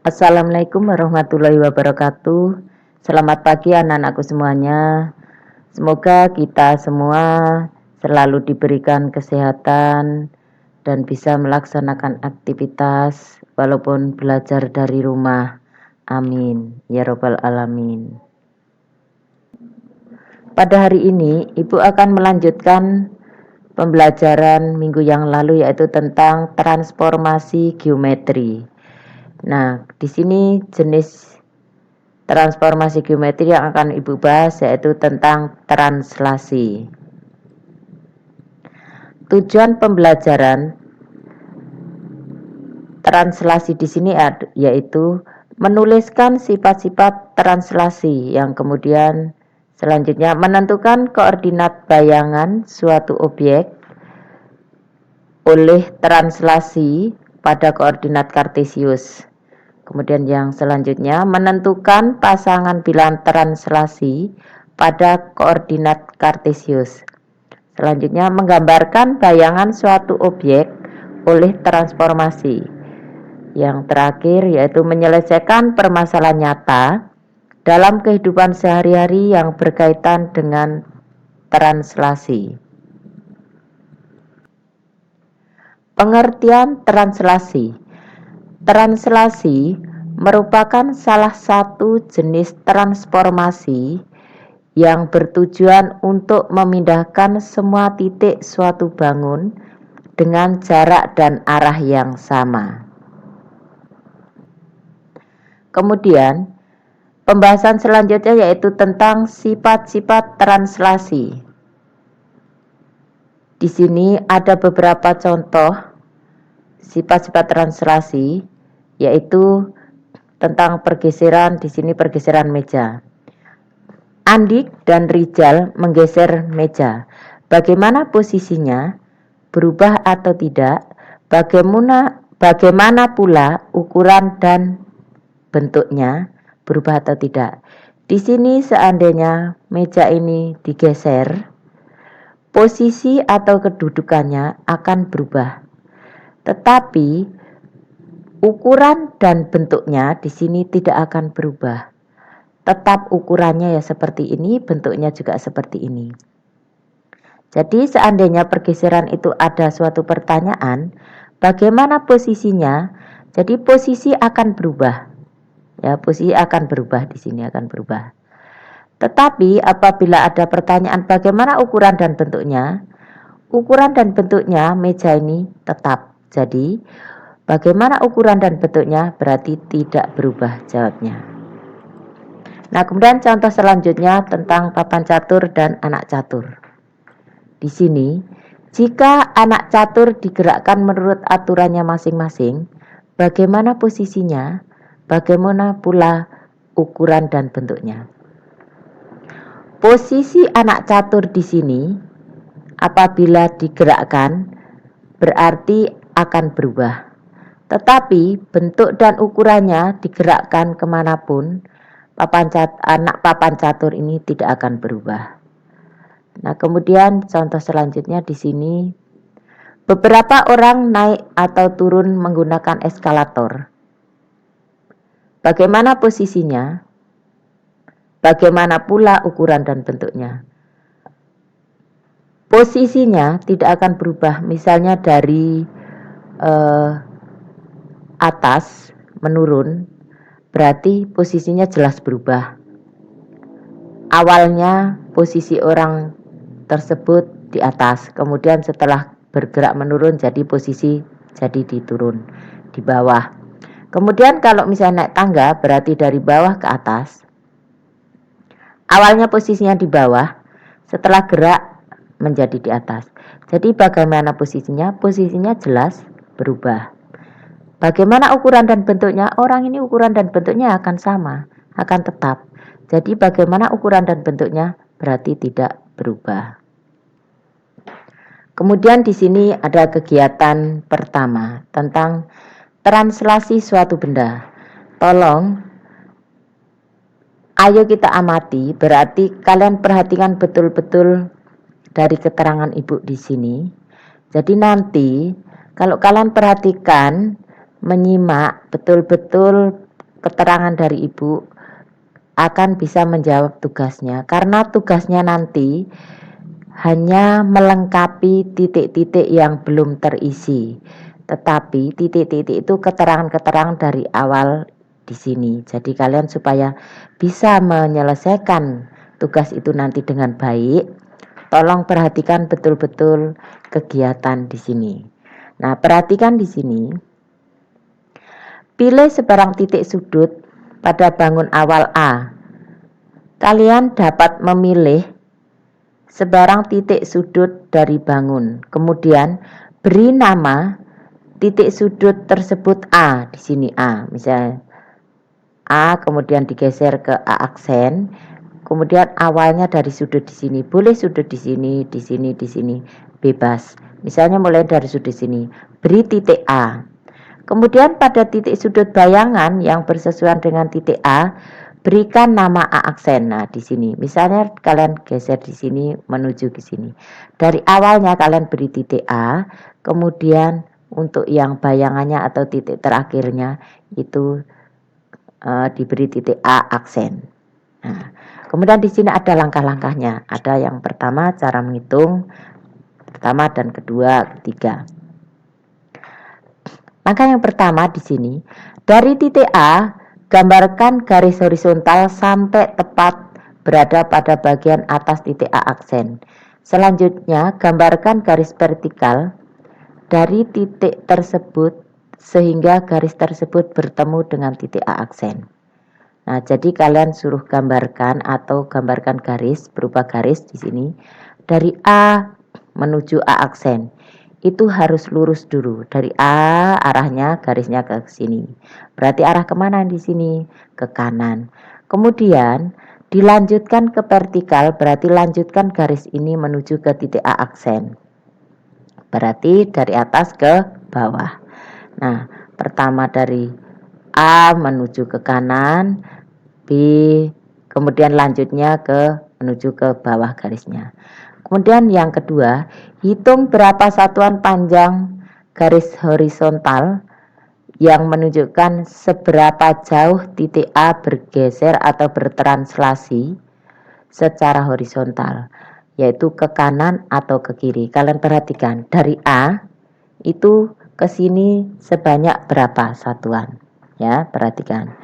Assalamualaikum warahmatullahi wabarakatuh. Selamat pagi anak-anakku semuanya. Semoga kita semua selalu diberikan kesehatan dan bisa melaksanakan aktivitas walaupun belajar dari rumah. Amin. Ya Rabbal Alamin. Pada hari ini, Ibu akan melanjutkan pembelajaran minggu yang lalu yaitu tentang transformasi geometri. Nah, di sini jenis transformasi geometri yang akan Ibu bahas yaitu tentang translasi. Tujuan pembelajaran translasi di sini yaitu menuliskan sifat-sifat translasi yang kemudian selanjutnya menentukan koordinat bayangan suatu objek oleh translasi pada koordinat kartesius. Kemudian yang selanjutnya menentukan pasangan bilangan translasi pada koordinat kartesius. Selanjutnya menggambarkan bayangan suatu objek oleh transformasi. Yang terakhir yaitu menyelesaikan permasalahan nyata dalam kehidupan sehari-hari yang berkaitan dengan translasi. Pengertian translasi. Translasi merupakan salah satu jenis transformasi yang bertujuan untuk memindahkan semua titik suatu bangun dengan jarak dan arah yang sama. Kemudian, pembahasan selanjutnya yaitu tentang sifat-sifat translasi. Di sini ada beberapa contoh sifat-sifat translasi, yaitu tentang pergeseran, di sini pergeseran meja. Andik dan Rijal menggeser meja. Bagaimana posisinya? Berubah atau tidak? Bagaimana pula ukuran dan bentuknya? Berubah atau tidak? Di sini seandainya meja ini digeser, posisi atau kedudukannya akan berubah. Tetapi ukuran dan bentuknya di sini tidak akan berubah. Tetap ukurannya ya seperti ini, bentuknya juga seperti ini. Jadi seandainya pergeseran itu ada suatu pertanyaan, bagaimana posisinya? Jadi posisi akan berubah. Ya, posisi akan berubah di sini akan berubah. Tetapi apabila ada pertanyaan bagaimana ukuran dan bentuknya? Ukuran dan bentuknya meja ini tetap. Jadi bagaimana ukuran dan bentuknya berarti tidak berubah jawabnya. Nah, kemudian contoh selanjutnya tentang papan catur dan anak catur. Di sini, jika anak catur digerakkan menurut aturannya masing-masing, bagaimana posisinya? Bagaimana pula ukuran dan bentuknya? Posisi anak catur di sini apabila digerakkan berarti akan berubah. Tetapi bentuk dan ukurannya digerakkan kemanapun, anak papan catur ini tidak akan berubah. Nah, kemudian contoh selanjutnya di sini, beberapa orang naik atau turun menggunakan eskalator. Bagaimana posisinya? Bagaimana pula ukuran dan bentuknya? Posisinya tidak akan berubah, misalnya dari atas menurun, berarti posisinya jelas berubah. Awalnya posisi orang tersebut di atas, kemudian setelah bergerak menurun jadi posisi jadi diturun di bawah. Kemudian kalau misalnya naik tangga berarti dari bawah ke atas. Awalnya posisinya di bawah, setelah gerak menjadi di atas. Jadi bagaimana posisinya? Posisinya jelas berubah. Bagaimana ukuran dan bentuknya? Orang ini ukuran dan bentuknya akan sama, akan tetap. Jadi bagaimana ukuran dan bentuknya? Berarti tidak berubah. Kemudian di sini ada kegiatan pertama tentang translasi suatu benda. Tolong, ayo kita amati, berarti kalian perhatikan betul-betul dari keterangan Ibu di sini. Jadi nanti kalau kalian perhatikan, menyimak betul-betul keterangan dari ibu akan bisa menjawab tugasnya, karena tugasnya nanti hanya melengkapi titik-titik yang belum terisi. Tetapi titik-titik itu keterangan-keterangan dari awal di sini. Jadi kalian supaya bisa menyelesaikan tugas itu nanti dengan baik, tolong perhatikan betul-betul kegiatan di sini. Nah, perhatikan di sini. Pilih sebarang titik sudut pada bangun awal A. Kalian dapat memilih sebarang titik sudut dari bangun. Kemudian beri nama titik sudut tersebut A. Di sini A, misalnya A, kemudian digeser ke A aksen. Kemudian awalnya dari sudut di sini. Boleh sudut di sini, di sini, di sini. Bebas. Misalnya mulai dari sudut sini. Beri titik A. Kemudian pada titik sudut bayangan yang bersesuaian dengan titik A, berikan nama A aksen. Nah, di sini. Misalnya kalian geser di sini menuju ke sini. Dari awalnya kalian beri titik A, kemudian untuk yang bayangannya atau titik terakhirnya itu diberi titik A aksen. Nah, kemudian di sini ada langkah-langkahnya. Ada yang pertama cara menghitung, pertama dan kedua, ketiga. Langkah yang pertama di sini, dari titik A, gambarkan garis horizontal sampai tepat berada pada bagian atas titik A aksen. Selanjutnya, gambarkan garis vertikal dari titik tersebut sehingga garis tersebut bertemu dengan titik A aksen. Nah, jadi kalian suruh gambarkan atau gambarkan garis berupa garis di sini dari A menuju A aksen. Itu harus lurus dulu. Dari A arahnya garisnya ke sini. Berarti arah kemana di sini? Ke kanan. Kemudian dilanjutkan ke vertikal, berarti lanjutkan garis ini menuju ke titik A aksen. Berarti dari atas ke bawah. Nah, pertama dari A menuju ke kanan, B, kemudian lanjutnya ke menuju ke bawah garisnya. Kemudian yang kedua, hitung berapa satuan panjang garis horizontal yang menunjukkan seberapa jauh titik A bergeser atau bertranslasi secara horizontal, yaitu ke kanan atau ke kiri. Kalian perhatikan, dari A itu ke sini sebanyak berapa satuan? Ya, perhatikan.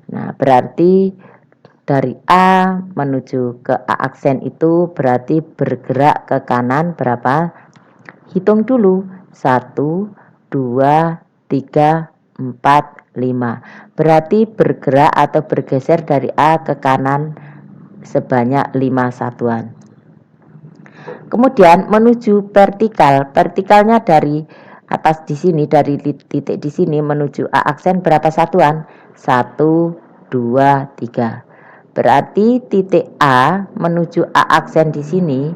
Nah, berarti dari A menuju ke A aksen itu berarti bergerak ke kanan berapa? Hitung dulu. 1, 2, 3, 4, 5. Berarti bergerak atau bergeser dari A ke kanan sebanyak 5 satuan. Kemudian menuju vertikal. Vertikalnya dari atas di sini, dari titik di sini menuju A aksen berapa satuan? 1, 2, 3. Berarti titik A menuju A aksen di sini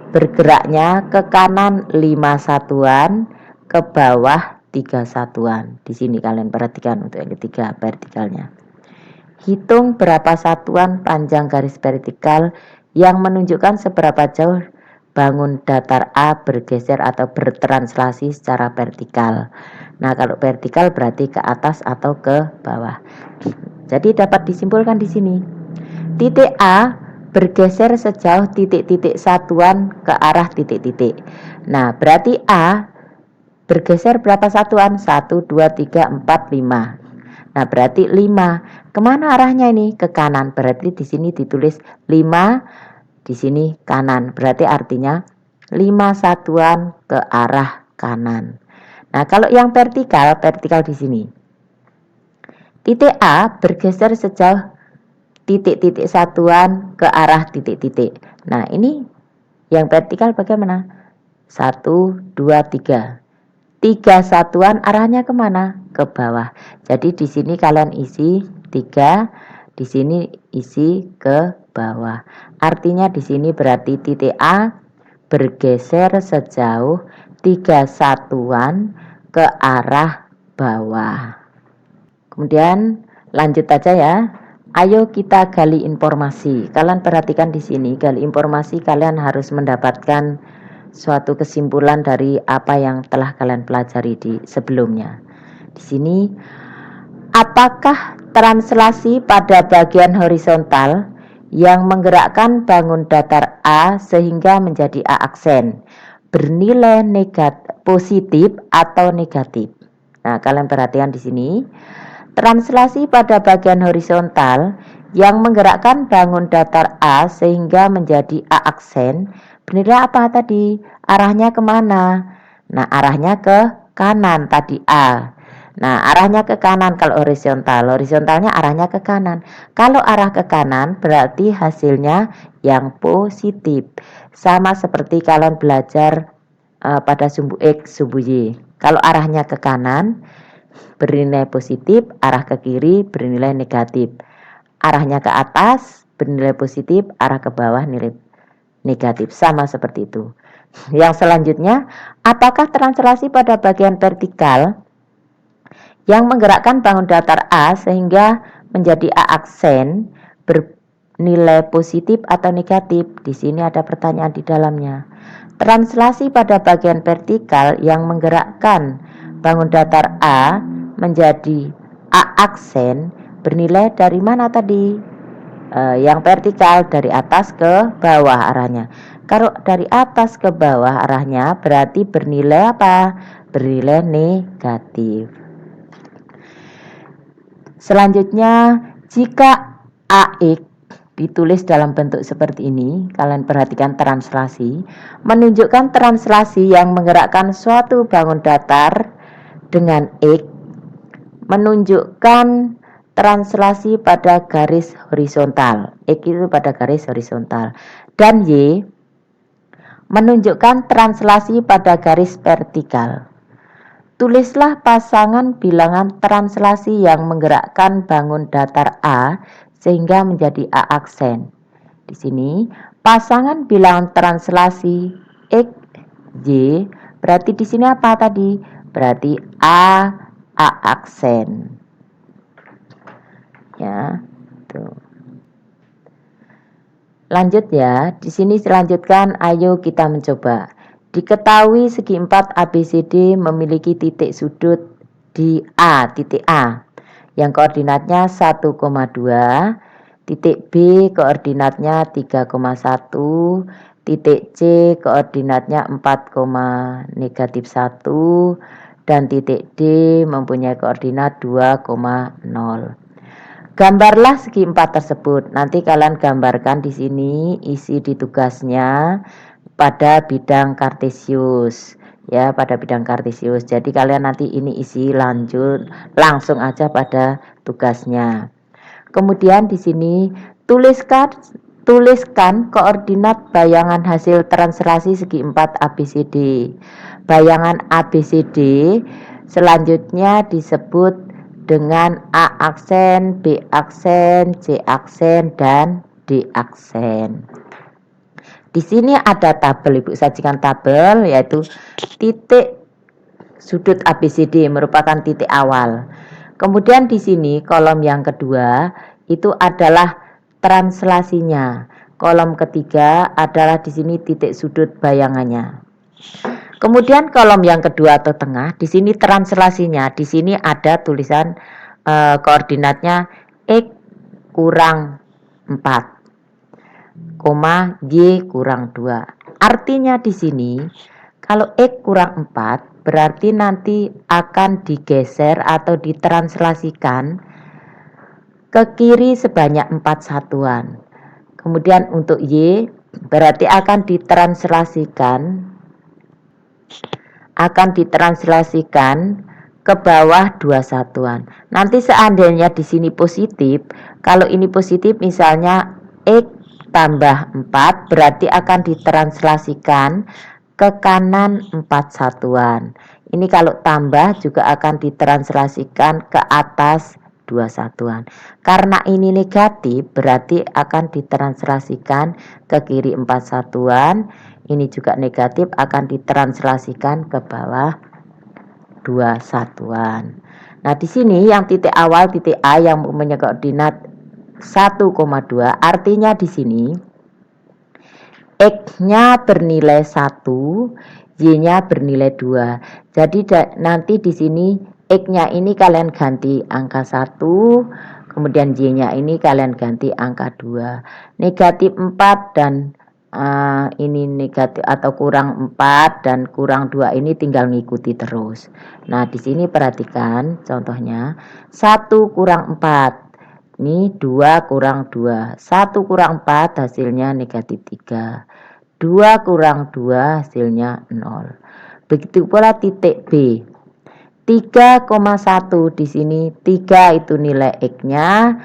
bergeraknya ke kanan 5 satuan, ke bawah 3 satuan. Di sini kalian perhatikan untuk yang ketiga vertikalnya. Hitung berapa satuan panjang garis vertikal yang menunjukkan seberapa jauh bangun datar A bergeser atau bertranslasi secara vertikal. Nah, kalau vertikal berarti ke atas atau ke bawah. Jadi dapat disimpulkan di sini. Titik A bergeser sejauh titik-titik satuan ke arah titik-titik. Nah, berarti A bergeser berapa satuan? 1, 2, 3, 4, 5. Nah, berarti 5. Kemana arahnya ini? Ke kanan. Berarti di sini ditulis 5, di sini kanan. Berarti artinya 5 satuan ke arah kanan. Nah, kalau yang vertikal di sini. Titik A bergeser sejauh titik-titik satuan ke arah titik-titik. Nah, ini yang vertikal bagaimana? 1, 2, 3. 3 satuan arahnya kemana? Ke bawah. Jadi di sini kalian isi 3, di sini isi ke bawah. Artinya di sini berarti titik A bergeser sejauh 3 satuan ke arah bawah. Kemudian lanjut aja ya. Ayo kita gali informasi. Kalian perhatikan di sini, gali informasi kalian harus mendapatkan suatu kesimpulan dari apa yang telah kalian pelajari di sebelumnya. Di sini, apakah translasi pada bagian horizontal yang menggerakkan bangun datar A sehingga menjadi A aksen bernilai positif atau negatif. Nah, kalian perhatikan di sini. Translasi pada bagian horizontal yang menggerakkan bangun datar A sehingga menjadi A aksen bernilai apa tadi? Arahnya kemana? Nah, arahnya ke kanan tadi A. Nah, arahnya ke kanan kalau horizontal. Horizontalnya arahnya ke kanan. Kalau arah ke kanan berarti hasilnya yang positif. Sama seperti kalian belajar pada sumbu X, sumbu Y. Kalau arahnya ke kanan bernilai positif, arah ke kiri bernilai negatif. Arahnya ke atas bernilai positif, arah ke bawah nilai negatif. Sama seperti itu. Yang selanjutnya, apakah translasi pada bagian vertikal yang menggerakkan bangun datar A sehingga menjadi A aksen bernilai positif atau negatif? Di sini ada pertanyaan di dalamnya. Translasi pada bagian vertikal yang menggerakkan bangun datar A menjadi A aksen bernilai dari mana tadi? Yang vertikal dari atas ke bawah arahnya. Kalau dari atas ke bawah arahnya berarti bernilai apa? Bernilai negatif. Selanjutnya, jika AX ditulis dalam bentuk seperti ini, kalian perhatikan translasi, menunjukkan translasi yang menggerakkan suatu bangun datar dengan X, menunjukkan translasi pada garis horizontal. X itu pada garis horizontal. Dan Y menunjukkan translasi pada garis vertikal. Tulislah pasangan bilangan translasi yang menggerakkan bangun datar A sehingga menjadi A aksen. Di sini pasangan bilangan translasi X, Y berarti di sini apa tadi? Berarti A aksen. Ya, tuh. Lanjut ya, di sini selanjutkan, ayo kita mencoba. Diketahui segi 4 ABCD memiliki titik sudut di A, titik A, yang koordinatnya 1,2, titik B koordinatnya 3,1, titik C koordinatnya 4,-1, dan titik D mempunyai koordinat 2,0. Gambarlah segi 4 tersebut. Nanti kalian gambarkan di sini isi di tugasnya pada bidang kartesius. Ya, pada bidang kartesius. Jadi kalian nanti ini isi lanjut langsung aja pada tugasnya. Kemudian di sini tuliskan koordinat bayangan hasil translasi segi 4 ABCD. Bayangan ABCD selanjutnya disebut dengan A aksen, B aksen, C aksen, dan D aksen. Di sini ada tabel, Ibu sajikan tabel, yaitu titik sudut ABCD merupakan titik awal. Kemudian di sini kolom yang kedua itu adalah translasinya. Kolom ketiga adalah di sini titik sudut bayangannya. Kemudian kolom yang kedua atau tengah, di sini translasinya. Di sini ada tulisan koordinatnya X kurang 4, Y kurang 2. Artinya di sini kalau X kurang 4 berarti nanti akan digeser atau ditranslasikan ke kiri sebanyak 4 satuan. Kemudian untuk Y berarti akan ditranslasikan ke bawah 2 satuan. Nanti seandainya di sini positif, kalau ini positif misalnya X tambah 4 berarti akan ditranslasikan ke kanan 4 satuan. Ini kalau tambah juga akan ditranslasikan ke atas 2 satuan. Karena ini negatif berarti akan ditranslasikan ke kiri 4 satuan. Ini juga negatif akan ditranslasikan ke bawah 2 satuan. Nah, di sini yang titik awal titik A yang mempunyai koordinat 1,2 artinya di sini X-nya bernilai 1, Y-nya bernilai 2. Jadi nanti di sini X-nya ini kalian ganti angka 1, Kemudian Y-nya ini kalian ganti angka 2. Negatif 4 dan ini negatif atau kurang 4 dan kurang 2 ini tinggal ngikuti terus. Nah, di sini perhatikan contohnya 1 kurang 4. Ini 2 kurang 2. 1 kurang 4 hasilnya negatif 3. 2 kurang 2 hasilnya 0. Begitu pula titik B. 3,1 di sini 3 itu nilai X-nya,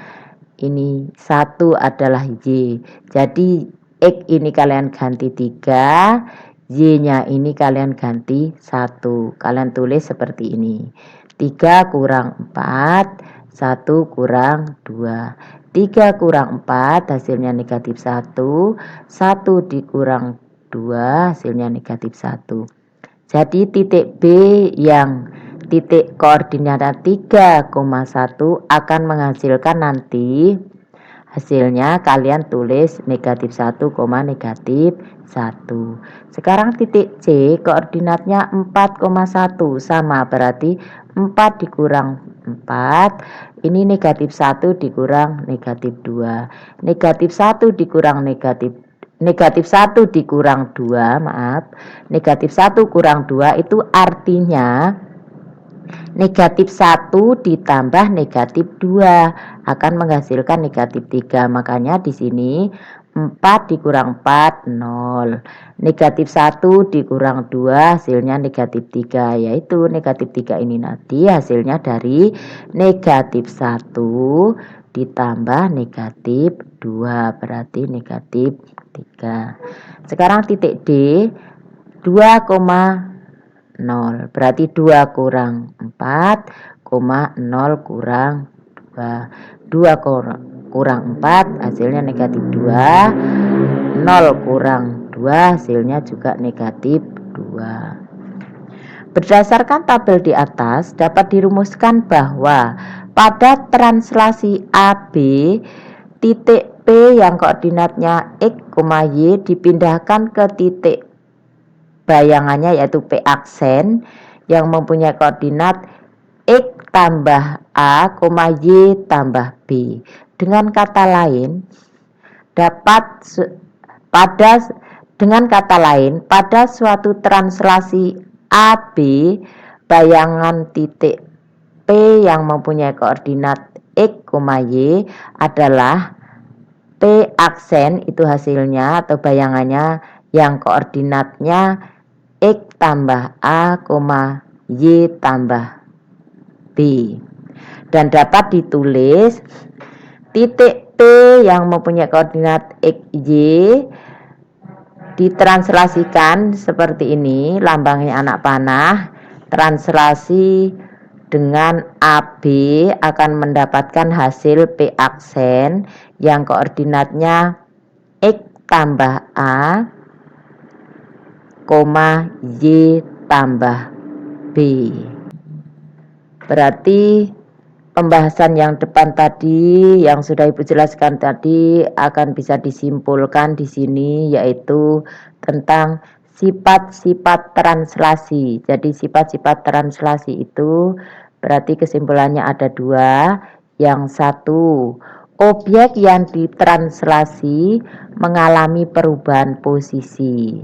ini 1 adalah Y. Jadi X ini kalian ganti 3, Y-nya ini kalian ganti 1. Kalian tulis seperti ini. 3 kurang 4, 1 kurang 2. 3 kurang 4 hasilnya negatif 1, 1 dikurang 2 hasilnya negatif 1. Jadi titik B yang titik koordinatnya 3,1 akan menghasilkan nanti hasilnya kalian tulis negatif 1, negatif 1. Sekarang titik C koordinatnya 4,1 sama berarti 4 dikurang 4 ini negatif 1 dikurang negatif 2. Negatif 1 dikurang negatif 1 dikurang 2, negatif 1 kurang 2 itu artinya negatif 1 ditambah negatif 2 akan menghasilkan negatif 3. Makanya di sini 4 dikurang 4, 0. Negatif 1 dikurang 2 hasilnya negatif 3. Yaitu negatif 3 ini nanti hasilnya dari negatif 1 ditambah negatif 2. Berarti negatif 3. Sekarang titik D 2,0 berarti 2 kurang 4, 0 kurang 2. 2 kurang 4 hasilnya negatif 2. 0 kurang 2 hasilnya juga negatif 2. Berdasarkan tabel di atas dapat dirumuskan bahwa pada translasi AB titik P yang koordinatnya X, Y dipindahkan ke titik bayangannya yaitu P aksen yang mempunyai koordinat X tambah A, Y tambah B. Dengan kata lain, pada suatu translasi AB, bayangan titik P yang mempunyai koordinat X, Y adalah P aksen itu hasilnya atau bayangannya yang koordinatnya X tambah A, Y tambah B. Dan dapat ditulis titik P yang mempunyai koordinat X, Y ditranslasikan seperti ini, lambangnya anak panah. Translasi dengan AB akan mendapatkan hasil P aksen yang koordinatnya X tambah A, Y tambah B. Berarti pembahasan yang depan tadi yang sudah Ibu jelaskan tadi akan bisa disimpulkan di sini yaitu tentang sifat-sifat translasi. Jadi sifat-sifat translasi itu berarti kesimpulannya ada 2. Yang satu, objek yang ditranslasi mengalami perubahan posisi.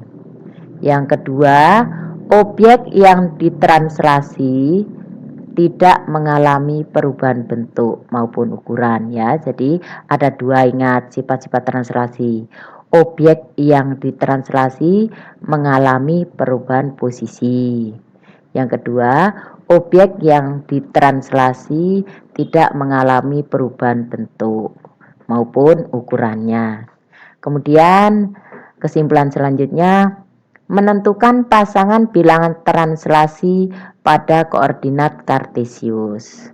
Yang kedua, objek yang ditranslasi tidak mengalami perubahan bentuk maupun ukuran ya. Jadi ada 2, ingat sifat-sifat translasi. Objek yang ditranslasi mengalami perubahan posisi. Yang kedua, objek yang ditranslasi tidak mengalami perubahan bentuk maupun ukurannya. Kemudian kesimpulan selanjutnya, menentukan pasangan bilangan translasi pada koordinat kartesius.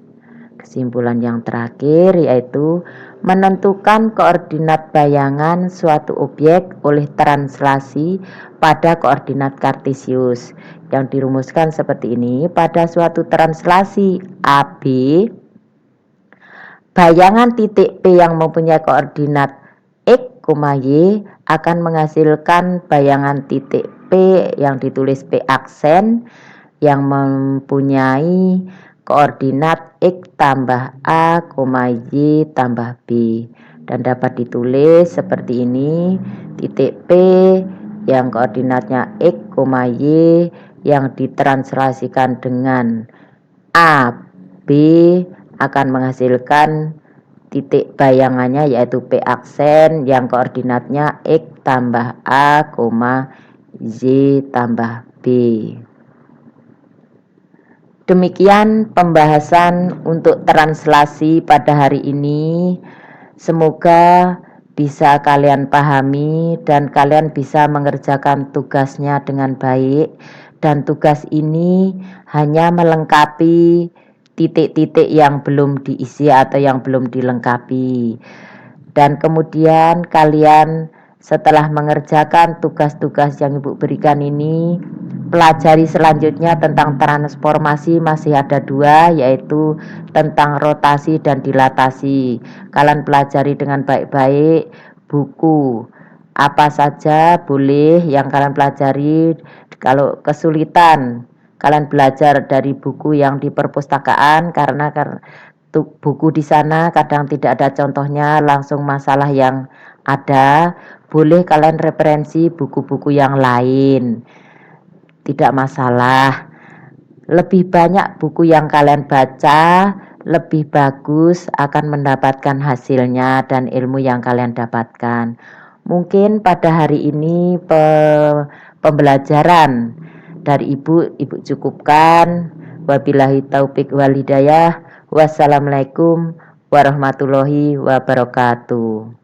Kesimpulan yang terakhir yaitu menentukan koordinat bayangan suatu objek oleh translasi pada koordinat kartesius yang dirumuskan seperti ini. Pada suatu translasi AB, bayangan titik P yang mempunyai koordinat X, Y akan menghasilkan bayangan titik P yang ditulis P aksen yang mempunyai koordinat X tambah A, Y tambah B. Dan dapat ditulis seperti ini, titik P yang koordinatnya X, Y yang ditranslasikan dengan A, B akan menghasilkan titik bayangannya yaitu P aksen yang koordinatnya X tambah A, Y tambah B. Demikian pembahasan untuk translasi pada hari ini. Semoga bisa kalian pahami dan kalian bisa mengerjakan tugasnya dengan baik. Dan tugas ini hanya melengkapi titik-titik yang belum diisi atau yang belum dilengkapi. Dan kemudian kalian setelah mengerjakan tugas-tugas yang Ibu berikan ini, pelajari selanjutnya tentang transformasi. Masih ada 2, yaitu tentang rotasi dan dilatasi. Kalian pelajari dengan baik-baik buku apa saja boleh yang kalian pelajari. Kalau kesulitan, kalian belajar dari buku yang di perpustakaan, karena buku di sana kadang tidak ada contohnya langsung masalah yang ada. Boleh kalian referensi buku-buku yang lain, tidak masalah. Lebih banyak buku yang kalian baca, lebih bagus akan mendapatkan hasilnya dan ilmu yang kalian dapatkan. Mungkin pada hari ini pembelajaran dari Ibu cukupkan. Wabillahi taufik wal hidayah. Wassalamualaikum warahmatullahi wabarakatuh.